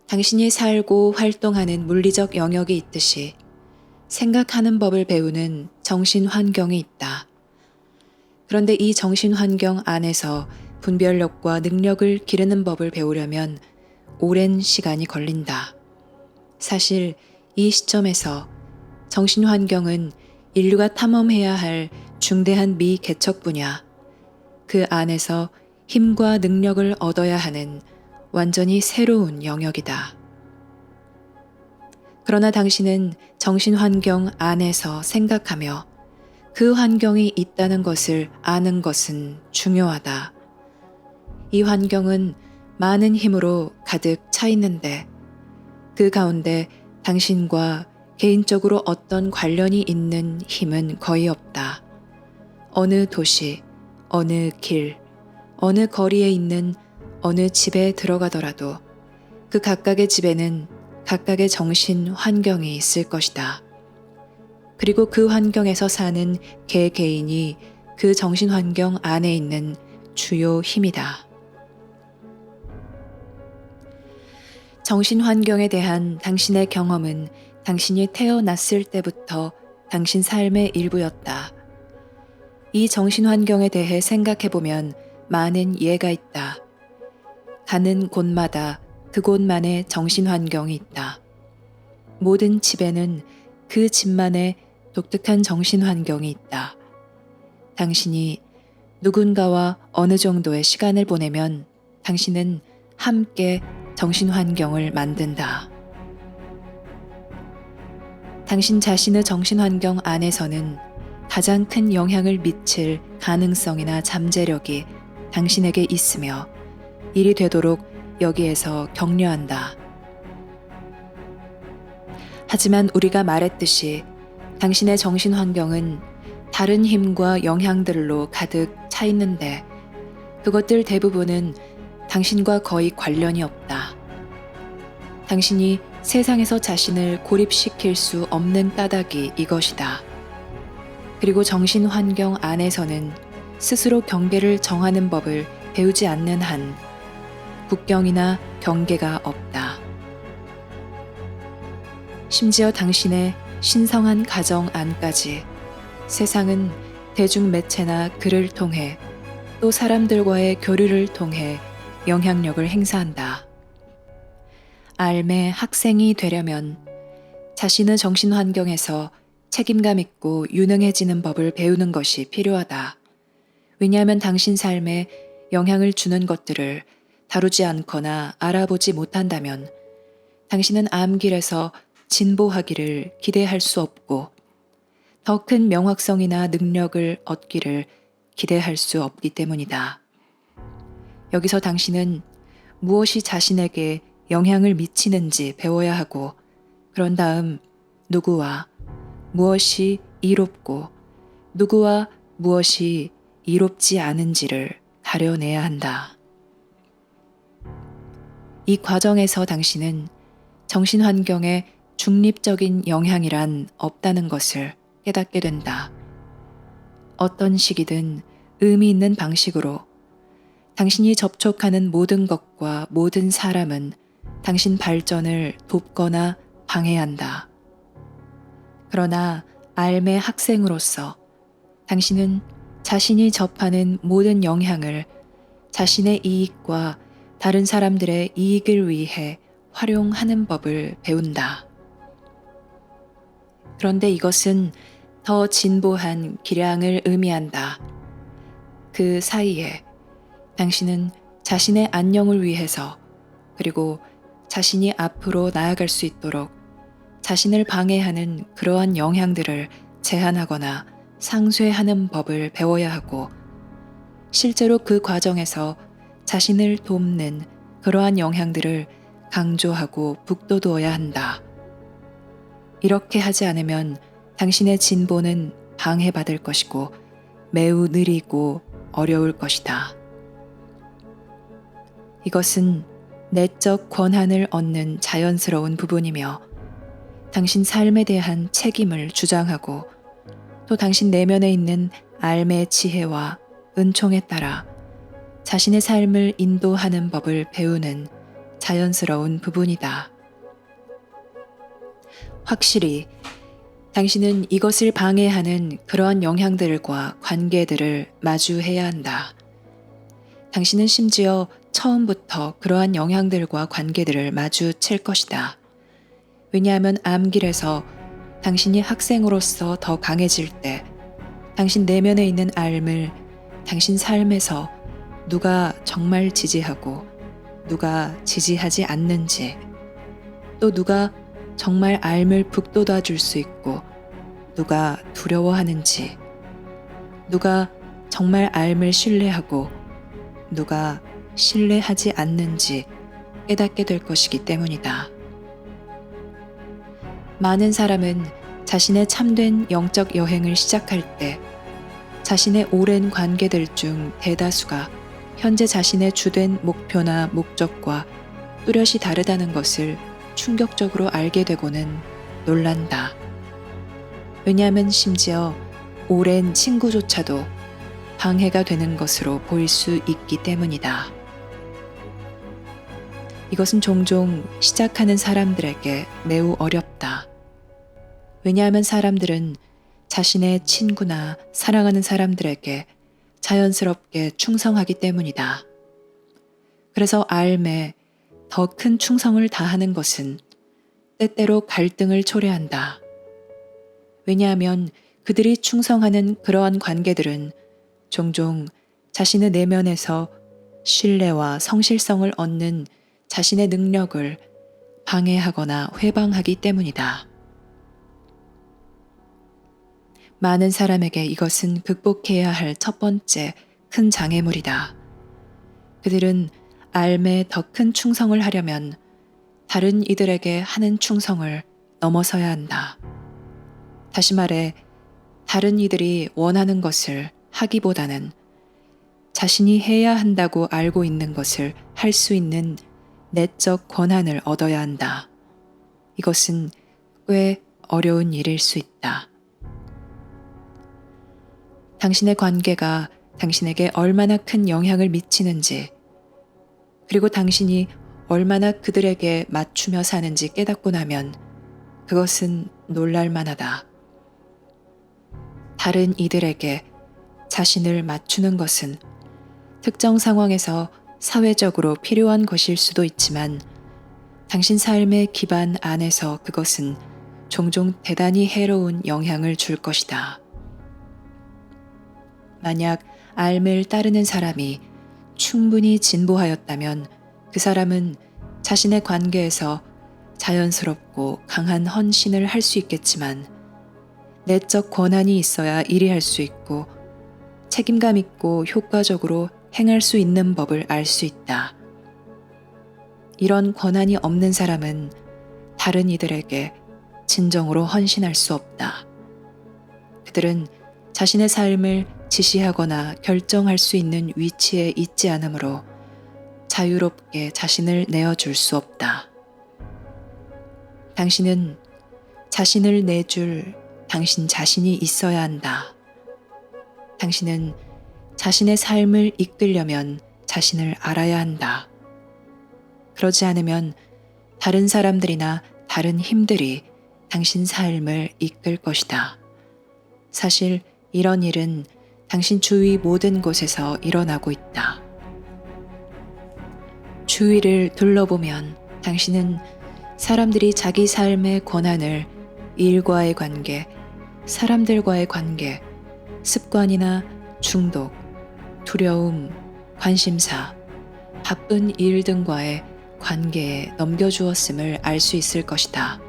당신이 살고 활동하는 물리적 영역이 있듯이 생각하는 법을 배우는 정신 환경이 있다. 그런데 이 정신 환경 안에서 분별력과 능력을 기르는 법을 배우려면 오랜 시간이 걸린다. 사실 이 시점에서 정신 환경은 인류가 탐험해야 할 중대한 미개척 분야, 그 안에서 힘과 능력을 얻어야 하는 완전히 새로운 영역이다. 그러나 당신은 정신 환경 안에서 생각하며 그 환경이 있다는 것을 아는 것은 중요하다. 이 환경은 많은 힘으로 가득 차 있는데 그 가운데 당신과 개인적으로 어떤 관련이 있는 힘은 거의 없다. 어느 도시, 어느 길, 어느 거리에 있는 어느 집에 들어가더라도 그 각각의 집에는 각각의 정신 환경이 있을 것이다. 그리고 그 환경에서 사는 개개인이 그 정신 환경 안에 있는 주요 힘이다. 정신 환경에 대한 당신의 경험은 당신이 태어났을 때부터 당신 삶의 일부였다. 이 정신 환경에 대해 생각해보면 많은 예가 있다. 가는 곳마다 그곳만의 정신 환경이 있다. 모든 집에는 그 집만의 독특한 정신 환경이 있다. 당신이 누군가와 어느 정도의 시간을 보내면 당신은 함께 정신 환경을 만든다. 당신 자신의 정신 환경 안에서는 가장 큰 영향을 미칠 가능성이나 잠재력이 당신에게 있으며 일이 되도록 여기에서 격려한다. 하지만 우리가 말했듯이 당신의 정신 환경은 다른 힘과 영향들로 가득 차 있는데 그것들 대부분은 당신과 거의 관련이 없다. 당신이 세상에서 자신을 고립시킬 수 없는 까닭이 이것이다. 그리고 정신 환경 안에서는 스스로 경계를 정하는 법을 배우지 않는 한 국경이나 경계가 없다. 심지어 당신의 신성한 가정 안까지 세상은 대중 매체나 글을 통해 또 사람들과의 교류를 통해 영향력을 행사한다. 알매 학생이 되려면 자신의 정신 환경에서 책임감 있고 유능해지는 법을 배우는 것이 필요하다. 왜냐하면 당신 삶에 영향을 주는 것들을 다루지 않거나 알아보지 못한다면 당신은 암길에서 진보하기를 기대할 수 없고 더 큰 명확성이나 능력을 얻기를 기대할 수 없기 때문이다. 여기서 당신은 무엇이 자신에게 영향을 미치는지 배워야 하고 그런 다음 누구와 무엇이 이롭고 누구와 무엇이 이롭지 않은지를 가려내야 한다. 이 과정에서 당신은 정신 환경에 중립적인 영향이란 없다는 것을 깨닫게 된다. 어떤 식이든 의미 있는 방식으로 당신이 접촉하는 모든 것과 모든 사람은 당신 발전을 돕거나 방해한다. 그러나 알매 학생으로서 당신은 자신이 접하는 모든 영향을 자신의 이익과 다른 사람들의 이익을 위해 활용하는 법을 배운다. 그런데 이것은 더 진보한 기량을 의미한다. 그 사이에 당신은 자신의 안녕을 위해서 그리고 자신이 앞으로 나아갈 수 있도록 자신을 방해하는 그러한 영향들을 제한하거나 상쇄하는 법을 배워야 하고 실제로 그 과정에서 자신을 돕는 그러한 영향들을 강조하고 북돋워야 한다. 이렇게 하지 않으면 당신의 진보는 방해받을 것이고 매우 느리고 어려울 것이다. 이것은 내적 권한을 얻는 자연스러운 부분이며 당신 삶에 대한 책임을 주장하고 또 당신 내면에 있는 알매의 지혜와 은총에 따라 자신의 삶을 인도하는 법을 배우는 자연스러운 부분이다. 확실히 당신은 이것을 방해하는 그러한 영향들과 관계들을 마주해야 한다. 당신은 심지어 처음부터 그러한 영향들과 관계들을 마주칠 것이다. 왜냐하면 암길에서 당신이 학생으로서 더 강해질 때 당신 내면에 있는 알 당신 삶에서 누가 정말 지지하고 누가 지지하지 않는지, 또 누가 정말 알 북돋아 줄 수 있고 누가 두려워하는지, 누가 정말 알 신뢰하고 누가 신뢰하지 않는지 깨닫게 될 것이기 때문이다. 많은 사람은 자신의 참된 영적 여행을 시작할 때 자신의 오랜 관계들 중 대다수가 현재 자신의 주된 목표나 목적과 뚜렷이 다르다는 것을 충격적으로 알게 되고는 놀란다. 왜냐하면 심지어 오랜 친구조차도 방해가 되는 것으로 보일 수 있기 때문이다. 이것은 종종 시작하는 사람들에게 매우 어렵다. 왜냐하면 사람들은 자신의 친구나 사랑하는 사람들에게 자연스럽게 충성하기 때문이다. 그래서 알매 더 큰 충성을 다하는 것은 때때로 갈등을 초래한다. 왜냐하면 그들이 충성하는 그러한 관계들은 종종 자신의 내면에서 신뢰와 성실성을 얻는 자신의 능력을 방해하거나 회방하기 때문이다. 많은 사람에게 이것은 극복해야 할 첫 번째 큰 장애물이다. 그들은 알매 더 큰 충성을 하려면 다른 이들에게 하는 충성을 넘어서야 한다. 다시 말해, 다른 이들이 원하는 것을 하기보다는 자신이 해야 한다고 알고 있는 것을 할 수 있는 내적 권한을 얻어야 한다. 이것은 꽤 어려운 일일 수 있다. 당신의 관계가 당신에게 얼마나 큰 영향을 미치는지, 그리고 당신이 얼마나 그들에게 맞추며 사는지 깨닫고 나면 그것은 놀랄 만하다. 다른 이들에게 자신을 맞추는 것은 특정 상황에서 사회적으로 필요한 것일 수도 있지만 당신 삶의 기반 안에서 그것은 종종 대단히 해로운 영향을 줄 것이다. 만약 알을 따르는 사람이 충분히 진보하였다면 그 사람은 자신의 관계에서 자연스럽고 강한 헌신을 할 수 있겠지만 내적 권한이 있어야 일이 할 수 있고 책임감 있고 효과적으로 행할 수 있는 법을 알 수 있다. 이런 권한이 없는 사람은 다른 이들에게 진정으로 헌신할 수 없다. 그들은 자신의 삶을 지시하거나 결정할 수 있는 위치에 있지 않으므로 자유롭게 자신을 내어줄 수 없다. 당신은 자신을 내줄 당신 자신이 있어야 한다. 당신은 자신의 삶을 이끌려면 자신을 알아야 한다. 그러지 않으면 다른 사람들이나 다른 힘들이 당신 삶을 이끌 것이다. 사실 이런 일은 당신 주위 모든 곳에서 일어나고 있다. 주위를 둘러보면 당신은 사람들이 자기 삶의 권한을 일과의 관계, 사람들과의 관계, 습관이나 중독, 두려움, 관심사, 바쁜 일 등과의 관계에 넘겨주었음을 알 수 있을 것이다.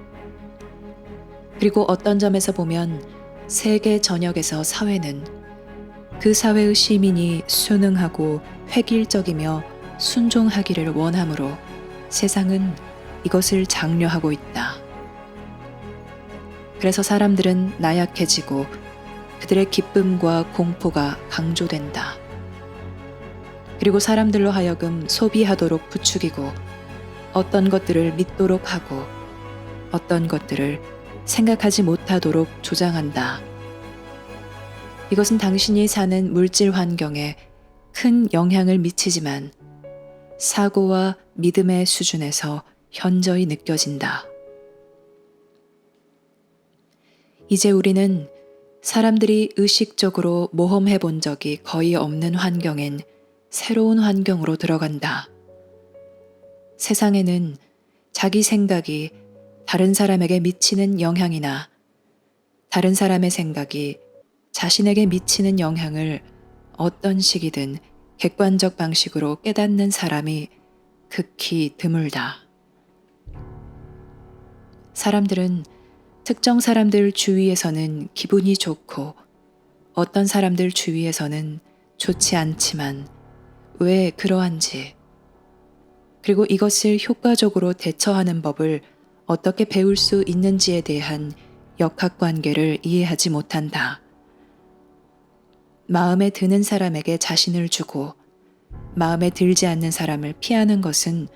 그리고 어떤 점에서 보면 세계 전역에서 사회는 그 사회의 시민이 순응하고 획일적이며 순종하기를 원하므로 세상은 이것을 장려하고 있다. 그래서 사람들은 나약해지고 그들의 기쁨과 공포가 강조된다. 그리고 사람들로 하여금 소비하도록 부추기고 어떤 것들을 믿도록 하고 어떤 것들을 생각하지 못하도록 조장한다. 이것은 당신이 사는 물질 환경에 큰 영향을 미치지만 사고와 믿음의 수준에서 현저히 느껴진다. 이제 우리는 사람들이 의식적으로 모험해 본 적이 거의 없는 환경엔 새로운 환경으로 들어간다. 세상에는 자기 생각이 다른 사람에게 미치는 영향이나 다른 사람의 생각이 자신에게 미치는 영향을 어떤 식이든 객관적 방식으로 깨닫는 사람이 극히 드물다. 사람들은 특정 사람들 주위에서는 기분이 좋고 어떤 사람들 주위에서는 좋지 않지만 왜 그러한지, 그리고 이것을 효과적으로 대처하는 법을 어떻게 배울 수 있는지에 대한 역학관계를 이해하지 못한다. 마음에 드는 사람에게 자신을 주고 마음에 들지 않는 사람을 피하는 것은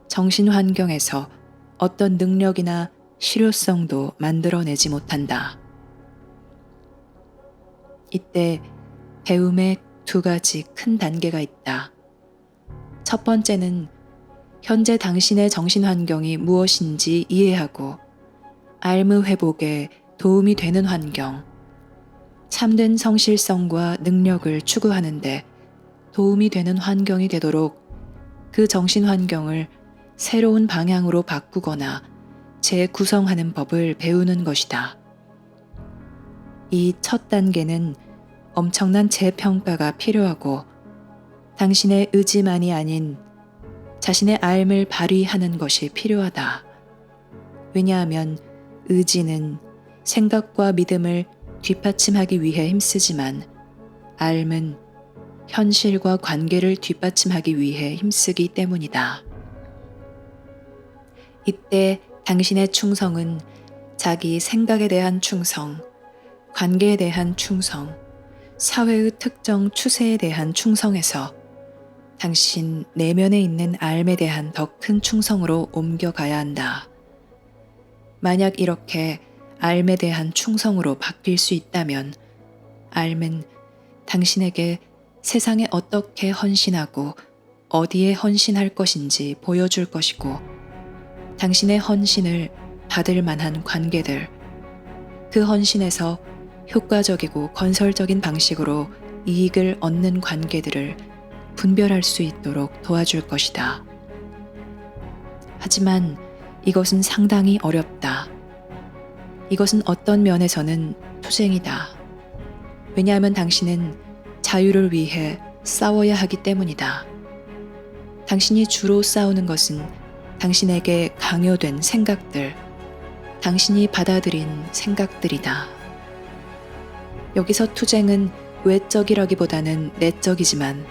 정신 환경에서 어떤 능력이나 실효성도 만들어내지 못한다. 이때 배움에 두 가지 큰 단계가 있다. 첫 번째는 현재 당신의 정신 환경이 무엇인지 이해하고 알무 회복에 도움이 되는 환경, 참된 성실성과 능력을 추구하는데 도움이 되는 환경이 되도록 그 정신 환경을 새로운 방향으로 바꾸거나 재구성하는 법을 배우는 것이다. 이 첫 단계는 엄청난 재평가가 필요하고 당신의 의지만이 아닌 자신의 알을 발휘하는 것이 필요하다. 왜냐하면 의지는 생각과 믿음을 뒷받침하기 위해 힘쓰지만 알은 현실과 관계를 뒷받침하기 위해 힘쓰기 때문이다. 이때 당신의 충성은 자기 생각에 대한 충성, 관계에 대한 충성, 사회의 특정 추세에 대한 충성에서 당신 내면에 있는 알에 대한 더 큰 충성으로 옮겨가야 한다. 만약 이렇게 알에 대한 충성으로 바뀔 수 있다면 알은 당신에게 세상에 어떻게 헌신하고 어디에 헌신할 것인지 보여줄 것이고 당신의 헌신을 받을 만한 관계들, 그 헌신에서 효과적이고 건설적인 방식으로 이익을 얻는 관계들을 분별할 수 있도록 도와줄 것이다. 하지만 이것은 상당히 어렵다. 이것은 어떤 면에서는 투쟁이다. 왜냐하면 당신은 자유를 위해 싸워야 하기 때문이다. 당신이 주로 싸우는 것은 당신에게 강요된 생각들, 당신이 받아들인 생각들이다. 여기서 투쟁은 외적이라기보다는 내적이지만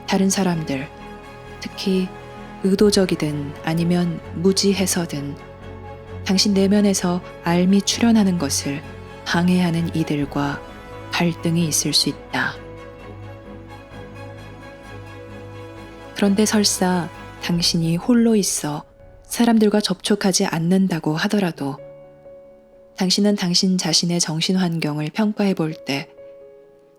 다른 사람들, 특히 의도적이든 아니면 무지해서든 당신 내면에서 알미 출현하는 것을 방해하는 이들과 갈등이 있을 수 있다. 그런데 설사 당신이 홀로 있어 사람들과 접촉하지 않는다고 하더라도 당신은 당신 자신의 정신 환경을 평가해 볼 때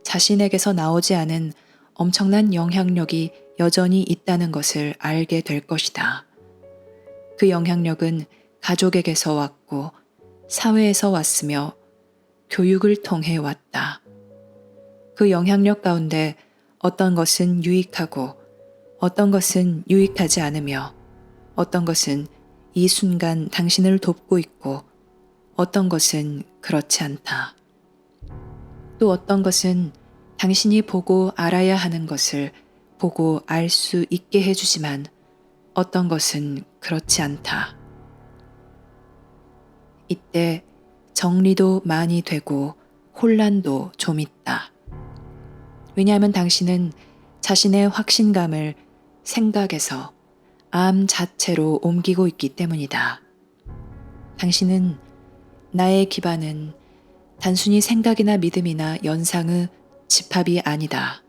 자신에게서 나오지 않은 엄청난 영향력이 여전히 있다는 것을 알게 될 것이다. 그 영향력은 가족에게서 왔고 사회에서 왔으며 교육을 통해 왔다. 그 영향력 가운데 어떤 것은 유익하고 어떤 것은 유익하지 않으며 어떤 것은 이 순간 당신을 돕고 있고 어떤 것은 그렇지 않다. 또 어떤 것은 당신이 보고 알아야 하는 것을 보고 알 수 있게 해주지만 어떤 것은 그렇지 않다. 이때 정리도 많이 되고 혼란도 좀 있다. 왜냐하면 당신은 자신의 확신감을 생각에서 암 자체로 옮기고 있기 때문이다. 당신은 나의 기반은 단순히 생각이나 믿음이나 연상의 집합이 아니다.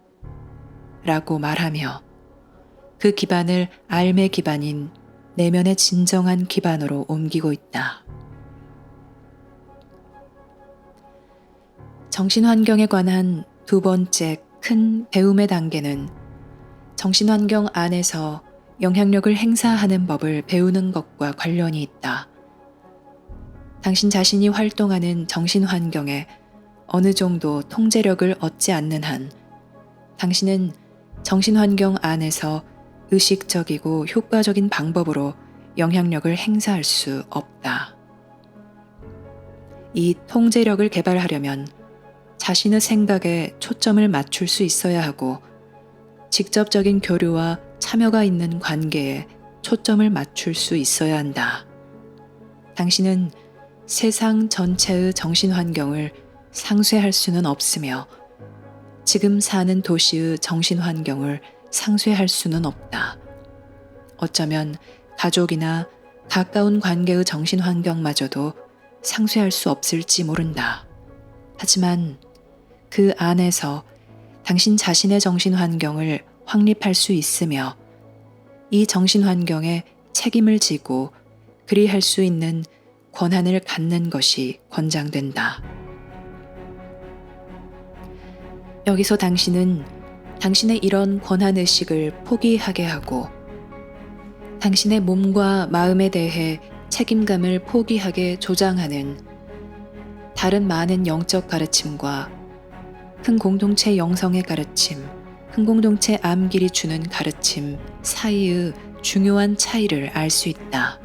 라고 말하며 그 기반을 알의 기반인 내면의 진정한 기반으로 옮기고 있다. 정신환경에 관한 두 번째 큰 배움의 단계는 정신환경 안에서 영향력을 행사하는 법을 배우는 것과 관련이 있다. 당신 자신이 활동하는 정신 환경에 어느 정도 통제력을 얻지 않는 한 당신은 정신 환경 안에서 의식적이고 효과적인 방법으로 영향력을 행사할 수 없다. 이 통제력을 개발하려면 자신의 생각에 초점을 맞출 수 있어야 하고 직접적인 교류와 참여가 있는 관계에 초점을 맞출 수 있어야 한다. 당신은 세상 전체의 정신 환경을 상쇄할 수는 없으며 지금 사는 도시의 정신 환경을 상쇄할 수는 없다. 어쩌면 가족이나 가까운 관계의 정신 환경마저도 상쇄할 수 없을지 모른다. 하지만 그 안에서 당신 자신의 정신 환경을 확립할 수 있으며 이 정신 환경에 책임을 지고 그리할 수 있는 권한을 갖는 것이 권장된다. 여기서 당신은 당신의 이런 권한의식을 포기하게 하고 당신의 몸과 마음에 대해 책임감을 포기하게 조장하는 다른 많은 영적 가르침과 큰 공동체 영성의 가르침, 큰 공동체 암길이 주는 가르침 사이의 중요한 차이를 알 수 있다.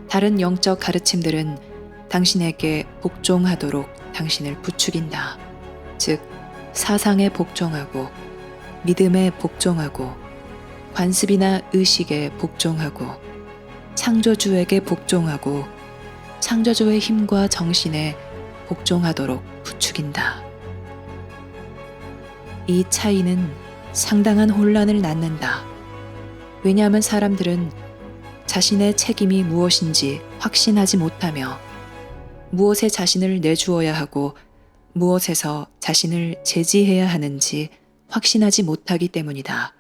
다른 영적 가르침들은 당신에게 복종하도록 당신을 부추긴다. 즉, 사상에 복종하고 믿음에 복종하고 관습이나 의식에 복종하고 창조주에게 복종하고 창조주의 힘과 정신에 복종하도록 부추긴다. 이 차이는 상당한 혼란을 낳는다. 왜냐하면 사람들은 자신의 책임이 무엇인지 확신하지 못하며 무엇에 자신을 내주어야 하고 무엇에서 자신을 제지해야 하는지 확신하지 못하기 때문이다.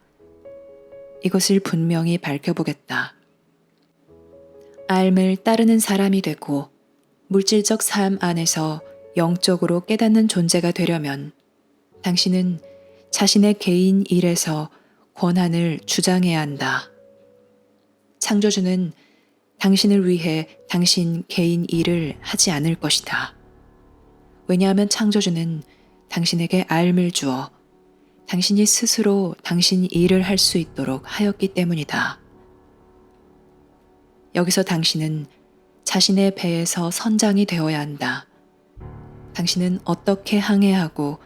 이것을 분명히 밝혀보겠다. 알을 따르는 사람이 되고 물질적 삶 안에서 영적으로 깨닫는 존재가 되려면 당신은 자신의 개인 일에서 권한을 주장해야 한다. 창조주는 당신을 위해 당신 개인 일을 하지 않을 것이다. 왜냐하면 창조주는 당신에게 알을 주어 당신이 스스로 당신 일을 할 수 있도록 하였기 때문이다. 여기서 당신은 자신의 배에서 선장이 되어야 한다. 당신은 어떻게 항해하고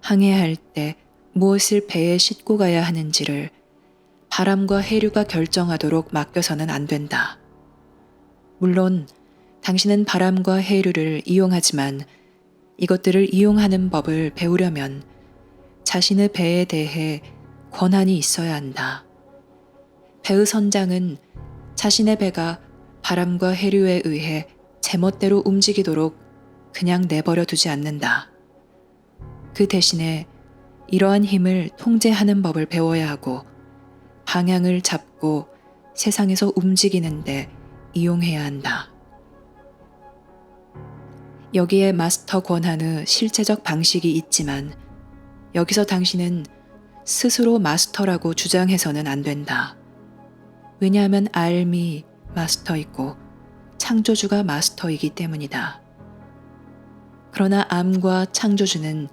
항해할 때 무엇을 배에 싣고 가야 하는지를 바람과 해류가 결정하도록 맡겨서는 안 된다. 물론 당신은 바람과 해류를 이용하지만 이것들을 이용하는 법을 배우려면 자신의 배에 대해 권한이 있어야 한다. 배의 선장은 자신의 배가 바람과 해류에 의해 제멋대로 움직이도록 그냥 내버려 두지 않는다. 그 대신에 이러한 힘을 통제하는 법을 배워야 하고 방향을 잡고 세상에서 움직이는데 이용해야 한다. 여기에 마스터 권한의 실제적 방식이 있지만 여기서 당신은 스스로 마스터라고 주장해서는 안 된다. 왜냐하면 알미 마스터이고 창조주가 마스터이기 때문이다. 그러나 암과 창조주는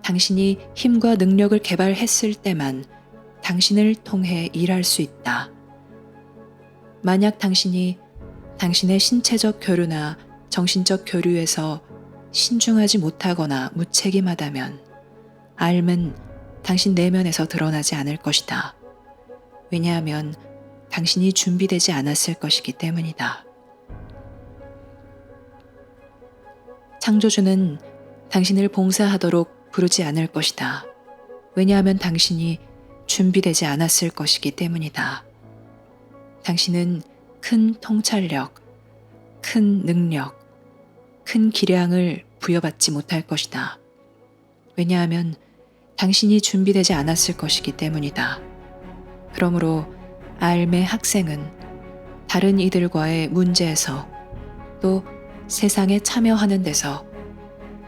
당신이 힘과 능력을 개발했을 때만 당신을 통해 일할 수 있다. 만약 당신이 당신의 신체적 교류나 정신적 교류에서 신중하지 못하거나 무책임하다면 알은 당신 내면에서 드러나지 않을 것이다. 왜냐하면 당신이 준비되지 않았을 것이기 때문이다. 창조주는 당신을 봉사하도록 부르지 않을 것이다. 왜냐하면 당신이 준비되지 않았을 것이기 때문이다. 당신은 큰 통찰력, 큰 능력, 큰 기량을 부여받지 못할 것이다. 왜냐하면 당신이 준비되지 않았을 것이기 때문이다. 그러므로 알의 학생은 다른 이들과의 문제에서 또 세상에 참여하는 데서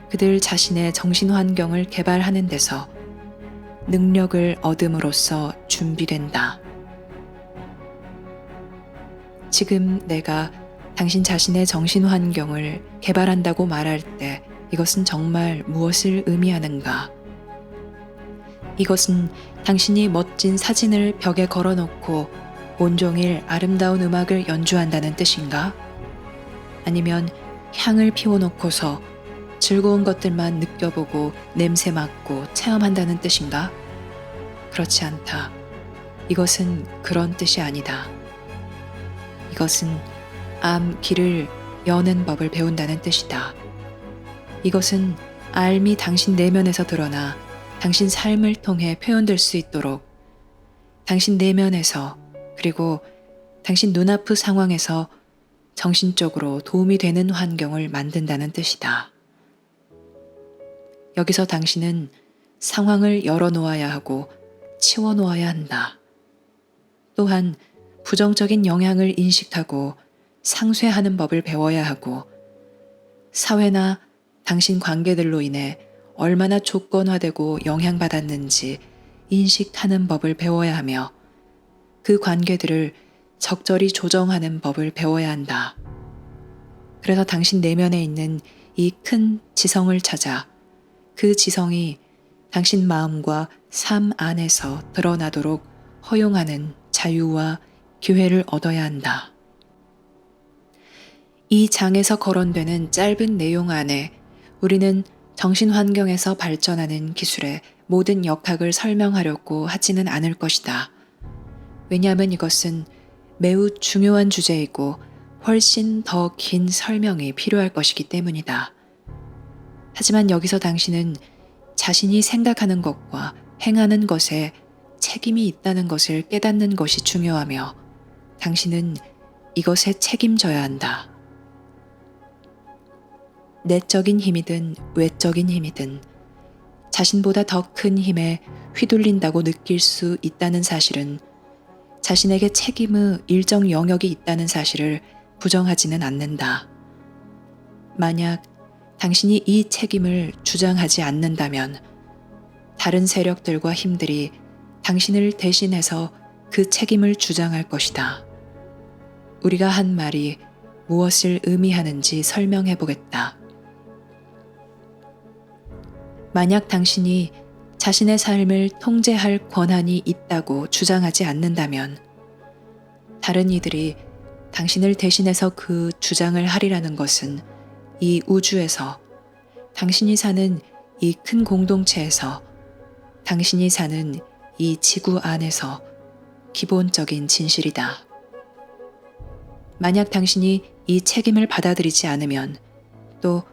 그들 자신의 정신 환경을 개발하는 데서 능력을 얻음으로써 준비된다. 지금 내가 당신 자신의 정신 환경을 개발한다고 말할 때 이것은 정말 무엇을 의미하는가? 이것은 당신이 멋진 사진을 벽에 걸어놓고 온종일 아름다운 음악을 연주한다는 뜻인가? 아니면 향을 피워놓고서 즐거운 것들만 느껴보고 냄새 맡고 체험한다는 뜻인가? 그렇지 않다. 이것은 그런 뜻이 아니다. 이것은 암 길을 여는 법을 배운다는 뜻이다. 이것은 알미 당신 내면에서 드러나 당신 삶을 통해 표현될 수 있도록 당신 내면에서 그리고 당신 눈앞의 상황에서 정신적으로 도움이 되는 환경을 만든다는 뜻이다. 여기서 당신은 상황을 열어놓아야 하고 치워놓아야 한다. 또한 부정적인 영향을 인식하고 상쇄하는 법을 배워야 하고 사회나 당신 관계들로 인해 얼마나 조건화되고 영향받았는지 인식하는 법을 배워야 하며 그 관계들을 적절히 조정하는 법을 배워야 한다. 그래서 당신 내면에 있는 이 큰 지성을 찾아 그 지성이 당신 마음과 삶 안에서 드러나도록 허용하는 자유와 기회를 얻어야 한다. 이 장에서 거론되는 짧은 내용 안에 우리는 정신 환경에서 발전하는 기술의 모든 역학을 설명하려고 하지는 않을 것이다. 왜냐하면 이것은 매우 중요한 주제이고 훨씬 더 긴 설명이 필요할 것이기 때문이다. 하지만 여기서 당신은 자신이 생각하는 것과 행하는 것에 책임이 있다는 것을 깨닫는 것이 중요하며 당신은 이것에 책임져야 한다. 내적인 힘이든 외적인 힘이든 자신보다 더 큰 힘에 휘둘린다고 느낄 수 있다는 사실은 자신에게 책임의 일정 영역이 있다는 사실을 부정하지는 않는다. 만약 당신이 이 책임을 주장하지 않는다면 다른 세력들과 힘들이 당신을 대신해서 그 책임을 주장할 것이다. 우리가 한 말이 무엇을 의미하는지 설명해 보겠다. 만약 당신이 자신의 삶을 통제할 권한이 있다고 주장하지 않는다면 다른 이들이 당신을 대신해서 그 주장을 하리라는 것은 이 우주에서 당신이 사는 이 큰 공동체에서 당신이 사는 이 지구 안에서 기본적인 진실이다. 만약 당신이 이 책임을 받아들이지 않으면 또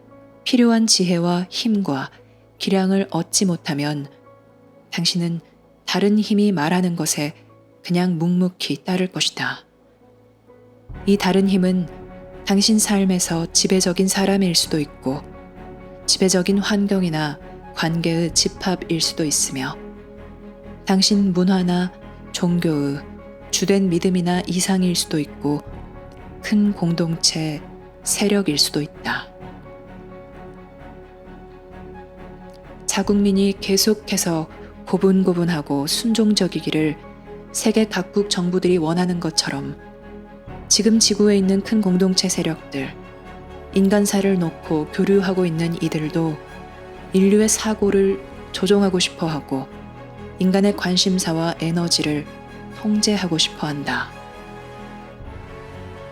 필요한 지혜와 힘과 기량을 얻지 못하면 당신은 다른 힘이 말하는 것에 그냥 묵묵히 따를 것이다. 이 다른 힘은 당신 삶에서 지배적인 사람일 수도 있고 지배적인 환경이나 관계의 집합일 수도 있으며 당신 문화나 종교의 주된 믿음이나 이상일 수도 있고 큰 공동체 세력일 수도 있다. 자국민이 계속해서 고분고분하고 순종적이기를 세계 각국 정부들이 원하는 것처럼 지금 지구에 있는 큰 공동체 세력들, 인간사를 놓고 교류하고 있는 이들도 인류의 사고를 조종하고 싶어 하고 인간의 관심사와 에너지를 통제하고 싶어 한다.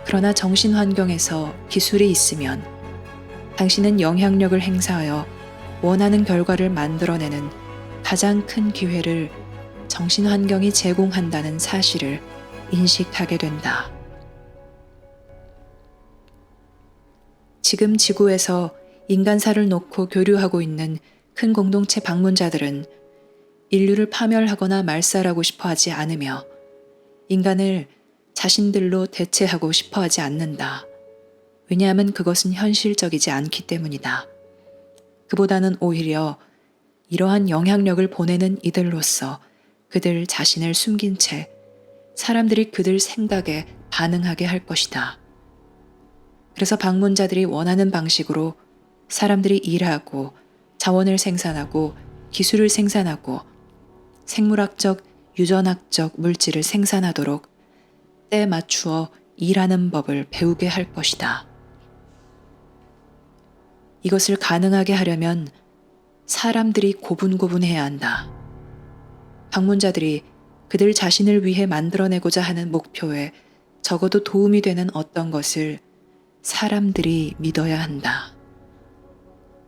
그러나 정신 환경에서 기술이 있으면 당신은 영향력을 행사하여 원하는 결과를 만들어내는 가장 큰 기회를 정신 환경이 제공한다는 사실을 인식하게 된다. 지금 지구에서 인간사를 놓고 교류하고 있는 큰 공동체 방문자들은 인류를 파멸하거나 말살하고 싶어 하지 않으며 인간을 자신들로 대체하고 싶어 하지 않는다. 왜냐하면 그것은 현실적이지 않기 때문이다. 그보다는 오히려 이러한 영향력을 보내는 이들로서 그들 자신을 숨긴 채 사람들이 그들 생각에 반응하게 할 것이다. 그래서 방문자들이 원하는 방식으로 사람들이 일하고 자원을 생산하고 기술을 생산하고 생물학적, 유전학적 물질을 생산하도록 때에 맞추어 일하는 법을 배우게 할 것이다. 이것을 가능하게 하려면 사람들이 고분고분해야 한다. 방문자들이 그들 자신을 위해 만들어내고자 하는 목표에 적어도 도움이 되는 어떤 것을 사람들이 믿어야 한다.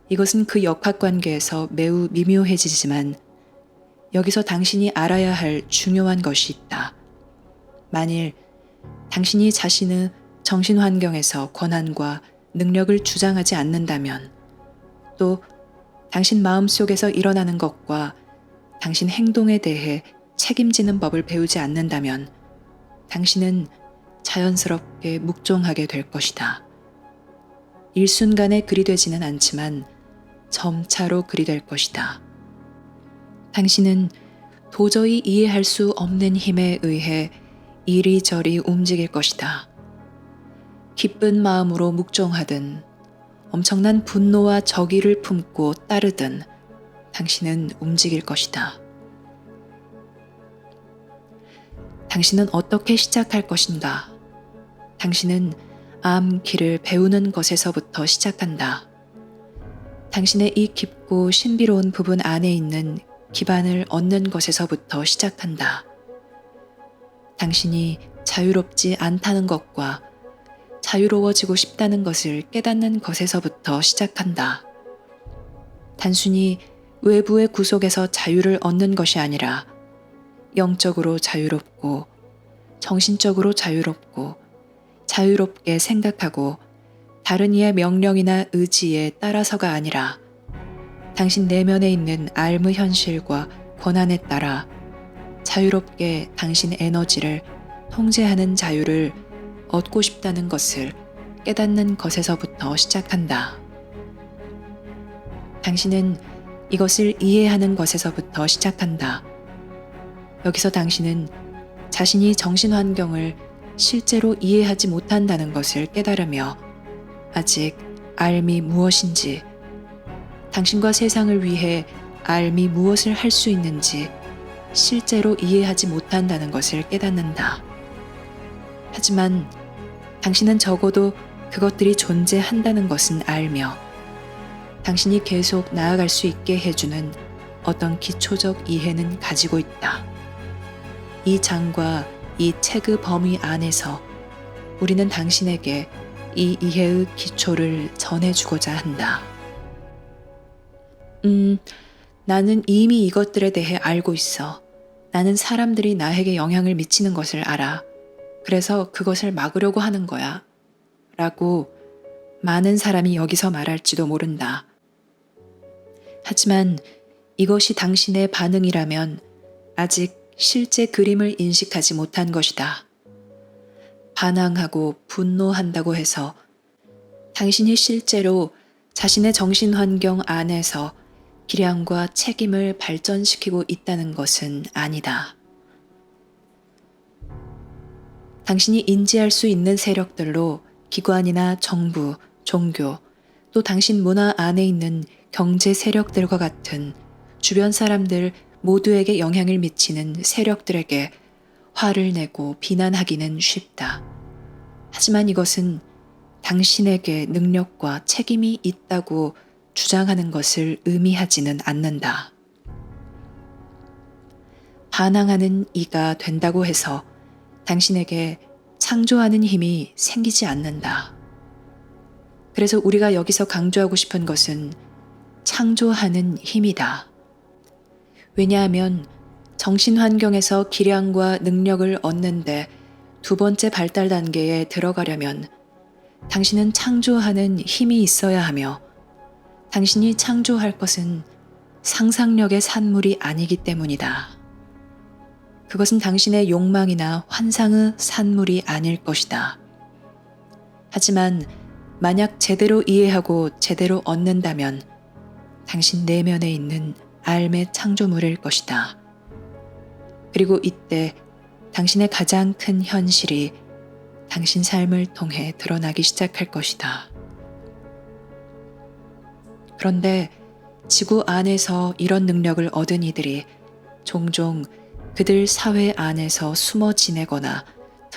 이것은 그 역학관계에서 매우 미묘해지지만 여기서 당신이 알아야 할 중요한 것이 있다. 만일 당신이 자신의 정신환경에서 권한과 능력을 주장하지 않는다면, 또 당신 마음속에서 일어나는 것과 당신 행동에 대해 책임지는 법을 배우지 않는다면 당신은 자연스럽게 묵종하게 될 것이다. 일순간에 그리 되지는 않지만 점차로 그리 될 것이다. 당신은 도저히 이해할 수 없는 힘에 의해 이리저리 움직일 것이다. 기쁜 마음으로 묵종하든 엄청난 분노와 적의를 품고 따르든 당신은 움직일 것이다. 당신은 어떻게 시작할 것인가? 당신은 암기를 배우는 것에서부터 시작한다. 당신의 이 깊고 신비로운 부분 안에 있는 기반을 얻는 것에서부터 시작한다. 당신이 자유롭지 않다는 것과 자유로워지고 싶다는 것을 깨닫는 것에서부터 시작한다. 단순히 외부의 구속에서 자유를 얻는 것이 아니라 영적으로 자유롭고 정신적으로 자유롭고 자유롭게 생각하고 다른 이의 명령이나 의지에 따라서가 아니라 당신 내면에 있는 알무 현실과 권한에 따라 자유롭게 당신 에너지를 통제하는 자유를 얻고 싶다는 것을 깨닫는 것에서부터 시작한다. 당신은 이것을 이해하는 것에서부터 시작한다. 여기서 당신은 자신이 정신환경을 실제로 이해하지 못한다는 것을 깨달으며 아직 알미 무엇인지, 당신과 세상을 위해 알미 무엇을 할 수 있는지 실제로 이해하지 못한다는 것을 깨닫는다. 하지만 당신은 적어도 그것들이 존재한다는 것은 알며 당신이 계속 나아갈 수 있게 해주는 어떤 기초적 이해는 가지고 있다. 이 장과 이 책의 범위 안에서 우리는 당신에게 이 이해의 기초를 전해주고자 한다. 나는 이미 이것들에 대해 알고 있어. 나는 사람들이 나에게 영향을 미치는 것을 알아. 그래서 그것을 막으려고 하는 거야. 라고 많은 사람이 여기서 말할지도 모른다. 하지만 이것이 당신의 반응이라면 아직 실제 그림을 인식하지 못한 것이다. 반항하고 분노한다고 해서 당신이 실제로 자신의 정신환경 안에서 기량과 책임을 발전시키고 있다는 것은 아니다. 당신이 인지할 수 있는 세력들로 기관이나 정부, 종교, 또 당신 문화 안에 있는 경제 세력들과 같은 주변 사람들 모두에게 영향을 미치는 세력들에게 화를 내고 비난하기는 쉽다. 하지만 이것은 당신에게 능력과 책임이 있다고 주장하는 것을 의미하지는 않는다. 반항하는 이가 된다고 해서 당신에게 창조하는 힘이 생기지 않는다. 그래서 우리가 여기서 강조하고 싶은 것은 창조하는 힘이다. 왜냐하면 정신환경에서 기량과 능력을 얻는데 두 번째 발달 단계에 들어가려면 당신은 창조하는 힘이 있어야 하며 당신이 창조할 것은 상상력의 산물이 아니기 때문이다. 그것은 당신의 욕망이나 환상의 산물이 아닐 것이다. 하지만 만약 제대로 이해하고 제대로 얻는다면 당신 내면에 있는 알의 창조물일 것이다. 그리고 이때 당신의 가장 큰 현실이 당신 삶을 통해 드러나기 시작할 것이다. 그런데 지구 안에서 이런 능력을 얻은 이들이 종종 그들 사회 안에서 숨어 지내거나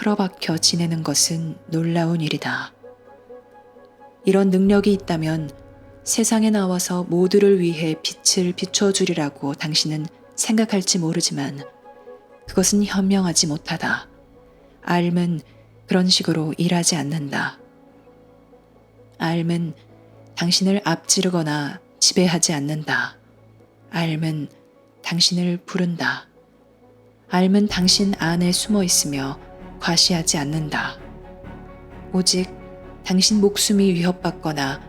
틀어박혀 지내는 것은 놀라운 일이다. 이런 능력이 있다면 세상에 나와서 모두를 위해 빛을 비춰주리라고 당신은 생각할지 모르지만 그것은 현명하지 못하다. 알은 그런 식으로 일하지 않는다. 알은 당신을 앞지르거나 지배하지 않는다. 알은 당신을 부른다. 알은 당신 안에 숨어 있으며 과시하지 않는다. 오직 당신 목숨이 위협받거나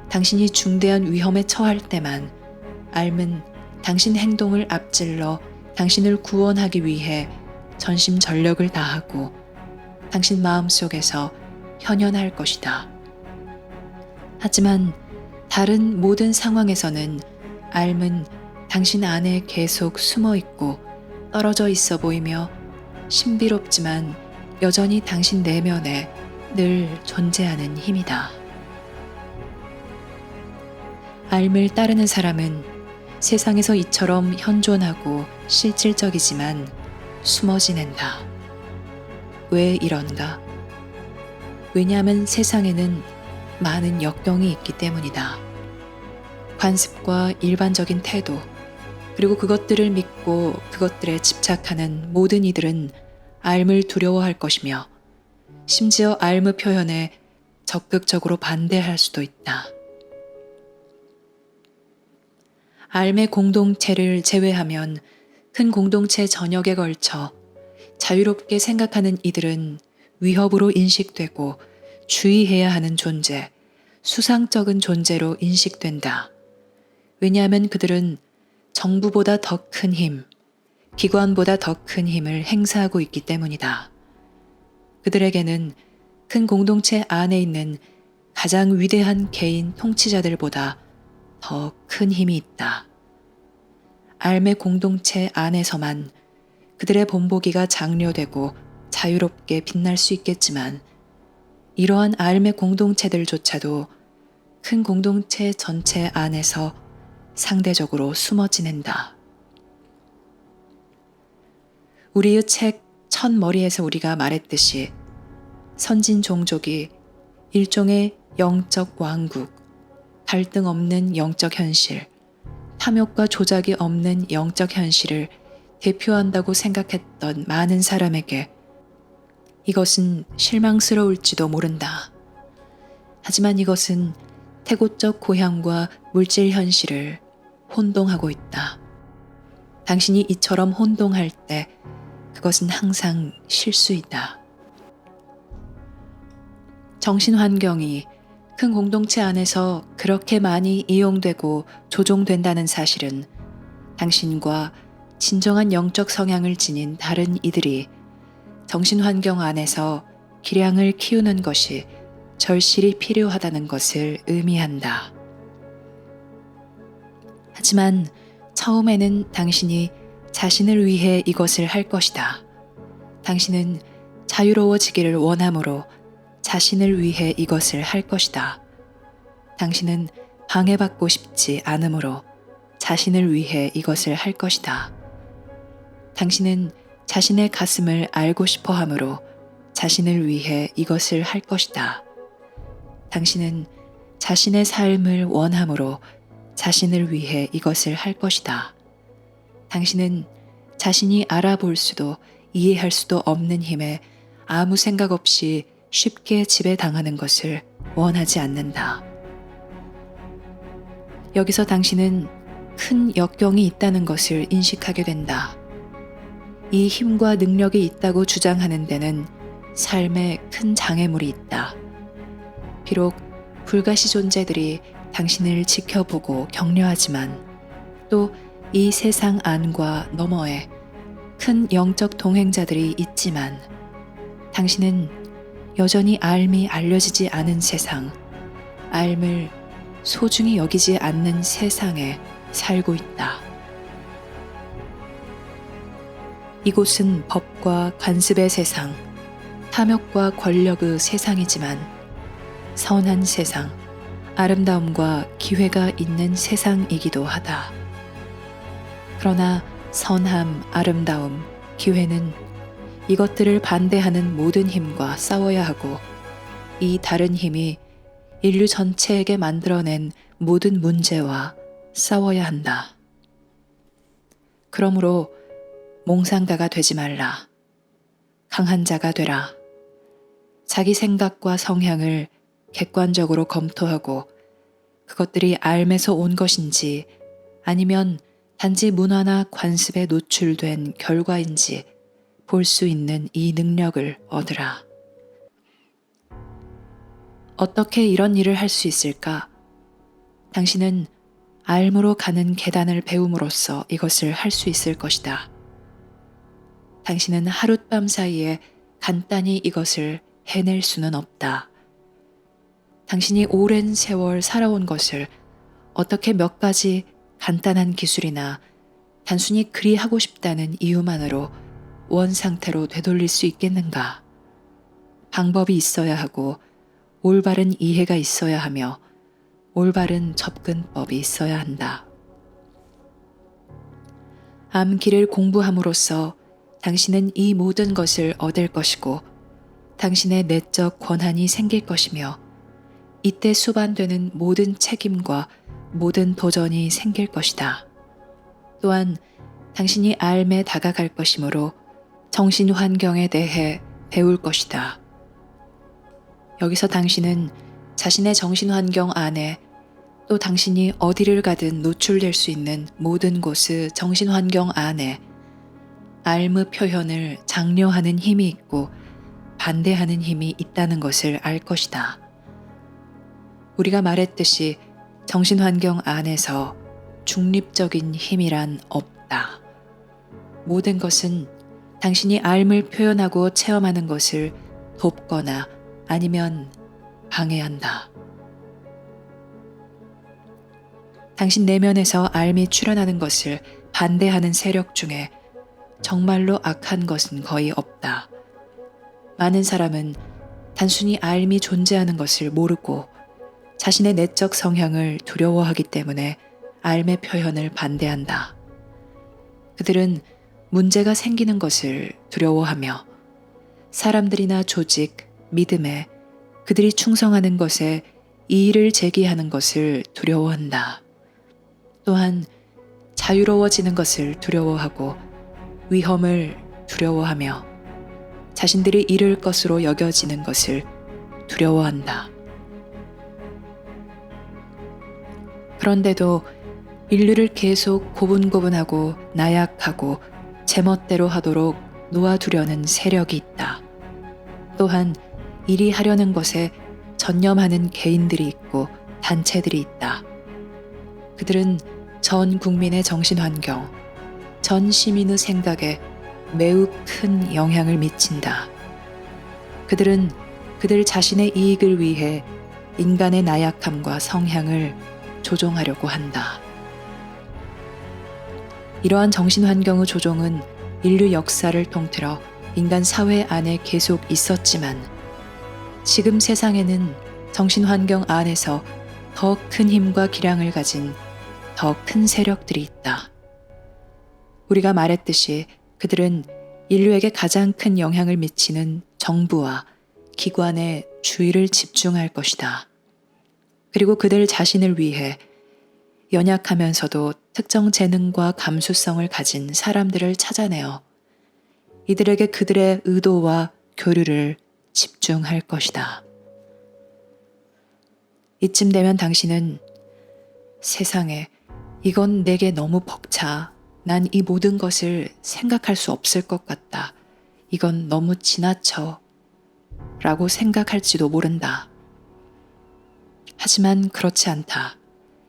당신이 중대한 위험에 처할 때만 알은 당신 행동을 앞질러 당신을 구원하기 위해 전심전력을 다하고 당신 마음속에서 현현할 것이다. 하지만 다른 모든 상황에서는 알은 당신 안에 계속 숨어 있고 떨어져 있어 보이며 신비롭지만 여전히 당신 내면에 늘 존재하는 힘이다. 알을 따르는 사람은 세상에서 이처럼 현존하고 실질적이지만 숨어 지낸다. 왜 이런가? 왜냐하면 세상에는 많은 역경이 있기 때문이다. 관습과 일반적인 태도, 그리고 그것들을 믿고 그것들에 집착하는 모든 이들은 알을 두려워할 것이며 심지어 알 표현에 적극적으로 반대할 수도 있다. 알 공동체를 제외하면 큰 공동체 전역에 걸쳐 자유롭게 생각하는 이들은 위협으로 인식되고 주의해야 하는 존재, 수상적인 존재로 인식된다. 왜냐하면 그들은 정부보다 더 큰 힘, 기관보다 더 큰 힘을 행사하고 있기 때문이다. 그들에게는 큰 공동체 안에 있는 가장 위대한 개인 통치자들보다 더 큰 힘이 있다. 알의 공동체 안에서만 그들의 본보기가 장려되고 자유롭게 빛날 수 있겠지만 이러한 알의 공동체들조차도 큰 공동체 전체 안에서 상대적으로 숨어 지낸다. 우리의 책 첫머리에서 우리가 말했듯이 선진 종족이 일종의 영적 왕국, 갈등 없는 영적 현실, 탐욕과 조작이 없는 영적 현실을 대표한다고 생각했던 많은 사람에게 이것은 실망스러울지도 모른다. 하지만 이것은 태고적 고향과 물질 현실을 혼동하고 있다. 당신이 이처럼 혼동할 때 그것은 항상 실수이다. 정신 환경이 큰 공동체 안에서 그렇게 많이 이용되고 조종된다는 사실은 당신과 진정한 영적 성향을 지닌 다른 이들이 정신 환경 안에서 기량을 키우는 것이 절실히 필요하다는 것을 의미한다. 하지만 처음에는 당신이 자신을 위해 이것을 할 것이다. 당신은 자유로워지기를 원하므로 자신을 위해 이것을 할 것이다. 당신은 방해받고 싶지 않으므로 자신을 위해 이것을 할 것이다. 당신은 자신의 가슴을 알고 싶어 하므로 자신을 위해 이것을 할 것이다. 당신은 자신의 삶을 원하므로 자신을 위해 이것을 할 것이다. 당신은 자신이 알아볼 수도 이해할 수도 없는 힘에 아무 생각 없이 쉽게 지배당하는 것을 원하지 않는다. 여기서 당신은 큰 역경이 있다는 것을 인식하게 된다. 이 힘과 능력이 있다고 주장하는 데는 삶에 큰 장애물이 있다. 비록 불가시 존재들이 당신을 지켜보고 격려하지만 또 이 세상 안과 너머에 큰 영적 동행자들이 있지만 당신은 여전히 알미 알려지지 않은 세상, 알을 소중히 여기지 않는 세상에 살고 있다. 이곳은 법과 관습의 세상, 탐욕과 권력의 세상이지만 선한 세상, 아름다움과 기회가 있는 세상이기도 하다. 그러나 선함, 아름다움, 기회는 이것들을 반대하는 모든 힘과 싸워야 하고 이 다른 힘이 인류 전체에게 만들어낸 모든 문제와 싸워야 한다. 그러므로 몽상가가 되지 말라. 강한 자가 되라. 자기 생각과 성향을 객관적으로 검토하고 그것들이 앓에서 온 것인지 아니면 단지 문화나 관습에 노출된 결과인지 볼 수 있는 이 능력을 얻으라. 어떻게 이런 일을 할 수 있을까? 당신은 앓으로 가는 계단을 배움으로써 이것을 할 수 있을 것이다. 당신은 하룻밤 사이에 간단히 이것을 해낼 수는 없다. 당신이 오랜 세월 살아온 것을 어떻게 몇 가지 간단한 기술이나 단순히 그리 하고 싶다는 이유만으로 원 상태로 되돌릴 수 있겠는가? 방법이 있어야 하고 올바른 이해가 있어야 하며 올바른 접근법이 있어야 한다. 암기를 공부함으로써 당신은 이 모든 것을 얻을 것이고 당신의 내적 권한이 생길 것이며 이때 수반되는 모든 책임과 모든 도전이 생길 것이다. 또한 당신이 앓에 다가갈 것이므로 정신 환경에 대해 배울 것이다. 여기서 당신은 자신의 정신 환경 안에 또 당신이 어디를 가든 노출될 수 있는 모든 곳의 정신 환경 안에 앓의 표현을 장려하는 힘이 있고 반대하는 힘이 있다는 것을 알 것이다. 우리가 말했듯이 정신 환경 안에서 중립적인 힘이란 없다. 모든 것은 당신이 앓을 표현하고 체험하는 것을 돕거나 아니면 방해한다. 당신 내면에서 앓이 출현하는 것을 반대하는 세력 중에 정말로 악한 것은 거의 없다. 많은 사람은 단순히 앓이 존재하는 것을 모르고 자신의 내적 성향을 두려워하기 때문에 앓의 표현을 반대한다. 그들은 문제가 생기는 것을 두려워하며 사람들이나 조직, 믿음에 그들이 충성하는 것에 이의를 제기하는 것을 두려워한다. 또한 자유로워지는 것을 두려워하고 위험을 두려워하며 자신들이 잃을 것으로 여겨지는 것을 두려워한다. 그런데도 인류를 계속 고분고분하고 나약하고 제멋대로 하도록 놓아두려는 세력이 있다. 또한 이리 하려는 것에 전념하는 개인들이 있고 단체들이 있다. 그들은 전 국민의 정신 환경, 전 시민의 생각에 매우 큰 영향을 미친다. 그들은 그들 자신의 이익을 위해 인간의 나약함과 성향을 조종하려고 한다. 이러한 정신 환경의 조종은 인류 역사를 통틀어 인간 사회 안에 계속 있었지만 지금 세상에는 정신 환경 안에서 더 큰 힘과 기량을 가진 더 큰 세력들이 있다. 우리가 말했듯이 그들은 인류에게 가장 큰 영향을 미치는 정부와 기관에 주의를 집중할 것이다. 그리고 그들 자신을 위해 연약하면서도 특정 재능과 감수성을 가진 사람들을 찾아내어 이들에게 그들의 의도와 교류를 집중할 것이다. 이쯤 되면 당신은 세상에 이건 내게 너무 벅차. 난 이 모든 것을 생각할 수 없을 것 같다. 이건 너무 지나쳐. 라고 생각할지도 모른다. 하지만 그렇지 않다.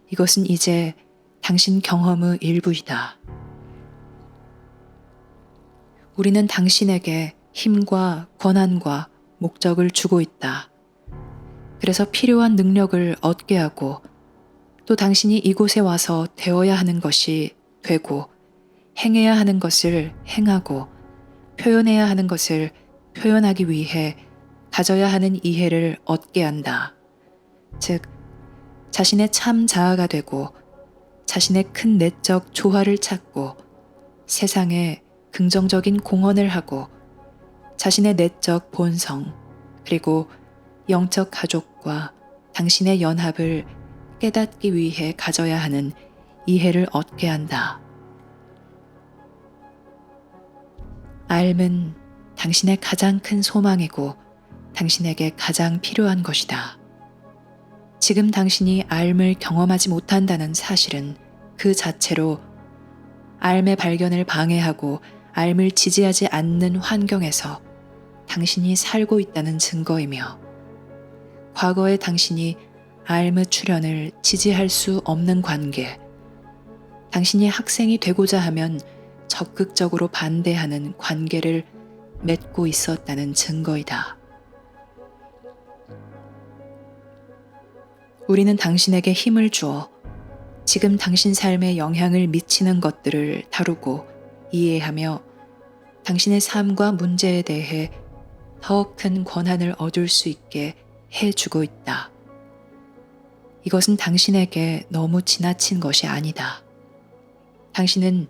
이것은 이제 당신 경험의 일부이다. 우리는 당신에게 힘과 권한과 목적을 주고 있다. 그래서 필요한 능력을 얻게 하고 또 당신이 이곳에 와서 되어야 하는 것이 되고 행해야 하는 것을 행하고 표현해야 하는 것을 표현하기 위해 가져야 하는 이해를 얻게 한다. 즉, 자신의 참 자아가 되고 자신의 큰 내적 조화를 찾고 세상에 긍정적인 공헌을 하고 자신의 내적 본성, 그리고 영적 가족과 당신의 연합을 깨닫기 위해 가져야 하는 이해를 얻게 한다. 알은 당신의 가장 큰 소망이고 당신에게 가장 필요한 것이다. 지금 당신이 알을 경험하지 못한다는 사실은 그 자체로 알의 발견을 방해하고 알을 지지하지 않는 환경에서 당신이 살고 있다는 증거이며, 과거의 당신이 알의 출현을 지지할 수 없는 관계, 당신이 학생이 되고자 하면 적극적으로 반대하는 관계를 맺고 있었다는 증거이다. 우리는 당신에게 힘을 주어 지금 당신 삶에 영향을 미치는 것들을 다루고 이해하며 당신의 삶과 문제에 대해 더 큰 권한을 얻을 수 있게 해주고 있다. 이것은 당신에게 너무 지나친 것이 아니다. 당신은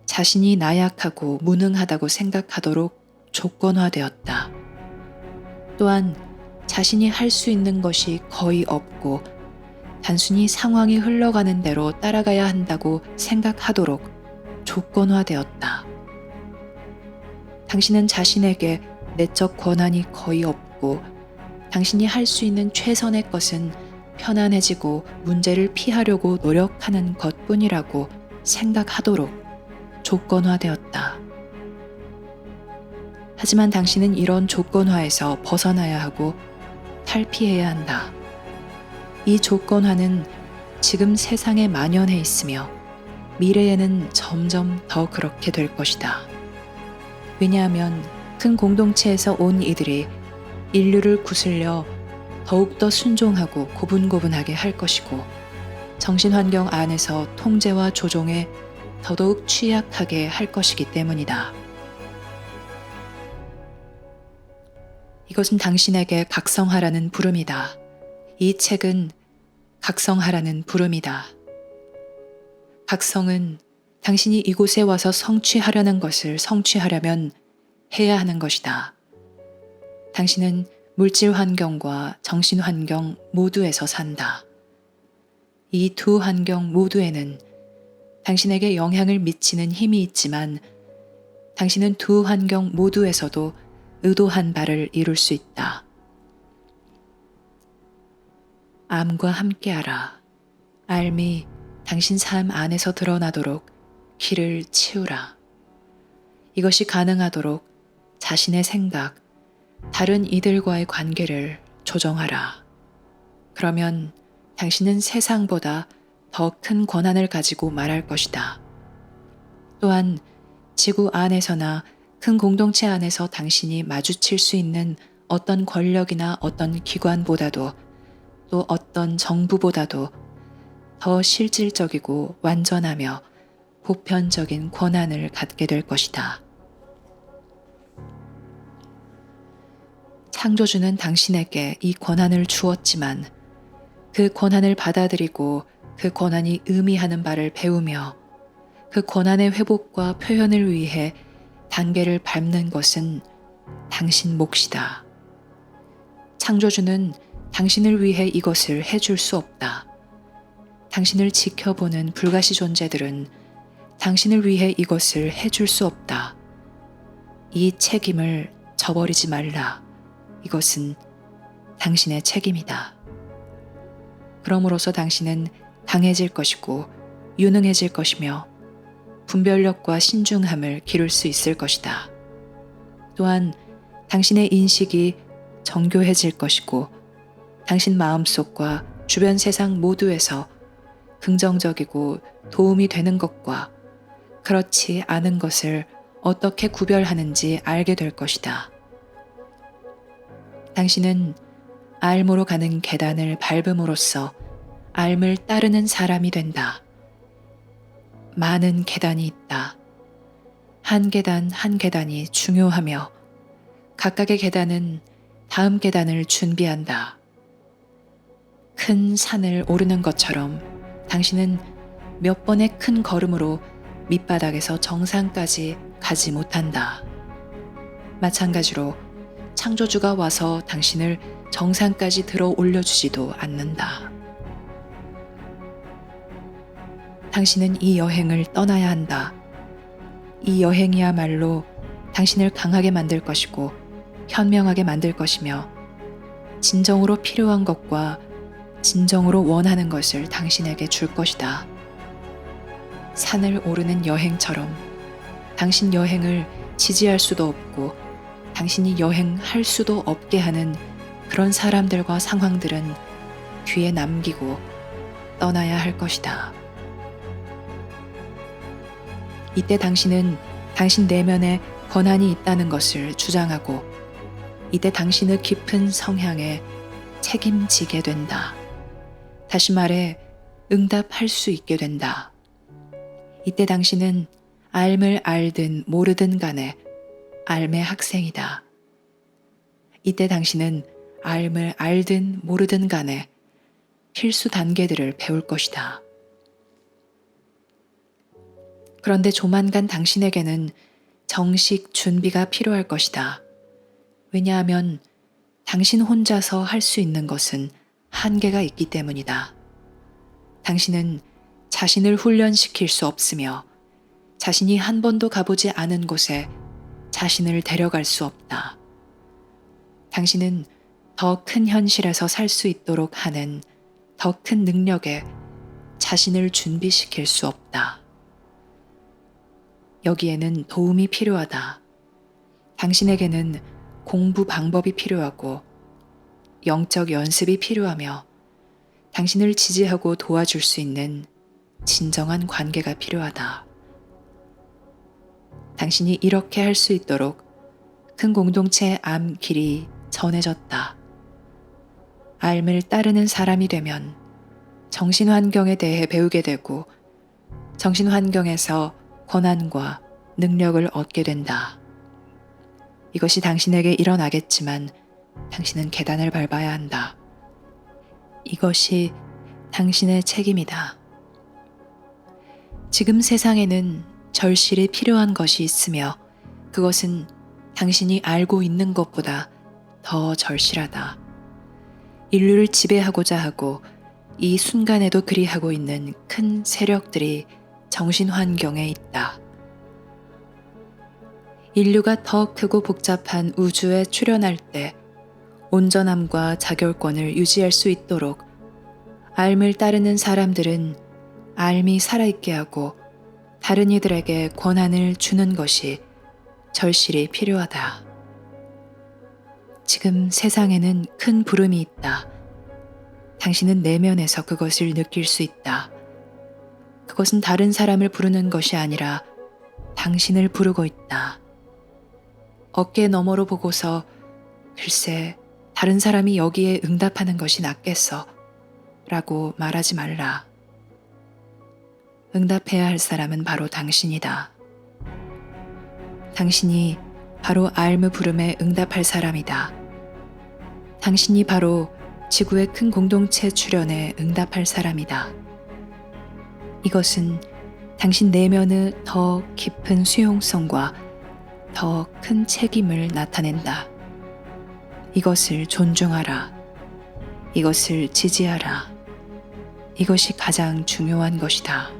자신이 나약하고 무능하다고 생각하도록 조건화되었다. 또한 자신이 할 수 있는 것이 거의 없고 단순히 상황이 흘러가는 대로 따라가야 한다고 생각하도록 조건화되었다. 당신은 자신에게 내적 권한이 거의 없고 당신이 할 수 있는 최선의 것은 편안해지고 문제를 피하려고 노력하는 것뿐이라고 생각하도록 조건화되었다. 하지만 당신은 이런 조건화에서 벗어나야 하고 탈피해야 한다. 이 조건화는 지금 세상에 만연해 있으며 미래에는 점점 더 그렇게 될 것이다. 왜냐하면 큰 공동체에서 온 이들이 인류를 구슬려 더욱더 순종하고 고분고분하게 할 것이고, 정신환경 안에서 통제와 조종에 더더욱 취약하게 할 것이기 때문이다. 이것은 당신에게 각성하라는 부름이다. 이 책은 각성하라는 부름이다. 각성은 당신이 이곳에 와서 성취하려는 것을 성취하려면 해야 하는 것이다. 당신은 물질 환경과 정신 환경 모두에서 산다. 이 두 환경 모두에는 당신에게 영향을 미치는 힘이 있지만 당신은 두 환경 모두에서도 의도한 바를 이룰 수 있다. 암과 함께하라. 알미 당신 삶 안에서 드러나도록 길을 치우라. 이것이 가능하도록 자신의 생각, 다른 이들과의 관계를 조정하라. 그러면 당신은 세상보다 더 큰 권한을 가지고 말할 것이다. 또한 지구 안에서나 큰 공동체 안에서 당신이 마주칠 수 있는 어떤 권력이나 어떤 기관보다도 또 어떤 정부보다도 더 실질적이고 완전하며 보편적인 권한을 갖게 될 것이다. 창조주는 당신에게 이 권한을 주었지만 그 권한을 받아들이고 그 권한이 의미하는 바를 배우며 그 권한의 회복과 표현을 위해 단계를 밟는 것은 당신 몫이다. 창조주는 당신을 위해 이것을 해줄 수 없다. 당신을 지켜보는 불가시 존재들은 당신을 위해 이것을 해줄 수 없다. 이 책임을 저버리지 말라. 이것은 당신의 책임이다. 그럼으로써 당신은 강해질 것이고 유능해질 것이며 분별력과 신중함을 기를 수 있을 것이다. 또한 당신의 인식이 정교해질 것이고 당신 마음속과 주변 세상 모두에서 긍정적이고 도움이 되는 것과 그렇지 않은 것을 어떻게 구별하는지 알게 될 것이다. 당신은 알모로 가는 계단을 밟음으로써 알을 따르는 사람이 된다. 많은 계단이 있다. 한 계단 한 계단이 중요하며 각각의 계단은 다음 계단을 준비한다. 큰 산을 오르는 것처럼 당신은 몇 번의 큰 걸음으로 밑바닥에서 정상까지 가지 못한다. 마찬가지로 창조주가 와서 당신을 정상까지 들어 올려주지도 않는다. 당신은 이 여행을 떠나야 한다. 이 여행이야말로 당신을 강하게 만들 것이고 현명하게 만들 것이며 진정으로 필요한 것과 진정으로 원하는 것을 당신에게 줄 것이다. 산을 오르는 여행처럼 당신 여행을 지지할 수도 없고 당신이 여행할 수도 없게 하는 그런 사람들과 상황들은 뒤에 남기고 떠나야 할 것이다. 이때 당신은 당신 내면에 권한이 있다는 것을 주장하고 이때 당신의 깊은 성향에 책임지게 된다. 다시 말해 응답할 수 있게 된다. 이때 당신은 앓을 알든 모르든 간에 앓의 학생이다. 이때 당신은 앓을 알든 모르든 간에 필수 단계들을 배울 것이다. 그런데 조만간 당신에게는 정식 준비가 필요할 것이다. 왜냐하면 당신 혼자서 할 수 있는 것은 한계가 있기 때문이다. 당신은 자신을 훈련시킬 수 없으며 자신이 한 번도 가보지 않은 곳에 자신을 데려갈 수 없다. 당신은 더 큰 현실에서 살 수 있도록 하는 더 큰 능력에 자신을 준비시킬 수 없다. 여기에는 도움이 필요하다. 당신에게는 공부 방법이 필요하고 영적 연습이 필요하며 당신을 지지하고 도와줄 수 있는 진정한 관계가 필요하다. 당신이 이렇게 할 수 있도록 큰 공동체의 암 길이 전해졌다. 암을 따르는 사람이 되면 정신 환경에 대해 배우게 되고 정신 환경에서 권한과 능력을 얻게 된다. 이것이 당신에게 일어나겠지만 당신은 계단을 밟아야 한다. 이것이 당신의 책임이다. 지금 세상에는 절실히 필요한 것이 있으며 그것은 당신이 알고 있는 것보다 더 절실하다. 인류를 지배하고자 하고 이 순간에도 그리하고 있는 큰 세력들이 정신 환경에 있다. 인류가 더 크고 복잡한 우주에 출현할 때 온전함과 자결권을 유지할 수 있도록 암을 따르는 사람들은 암이 살아있게 하고 다른 이들에게 권한을 주는 것이 절실히 필요하다. 지금 세상에는 큰 부름이 있다. 당신은 내면에서 그것을 느낄 수 있다. 그것은 다른 사람을 부르는 것이 아니라 당신을 부르고 있다. 어깨 너머로 보고서 글쎄 다른 사람이 여기에 응답하는 것이 낫겠어 라고 말하지 말라. 응답해야 할 사람은 바로 당신이다. 당신이 바로 암의 부름에 응답할 사람이다. 당신이 바로 지구의 큰 공동체 출현에 응답할 사람이다. 이것은 당신 내면의 더 깊은 수용성과 더 큰 책임을 나타낸다. 이것을 존중하라. 이것을 지지하라. 이것이 가장 중요한 것이다.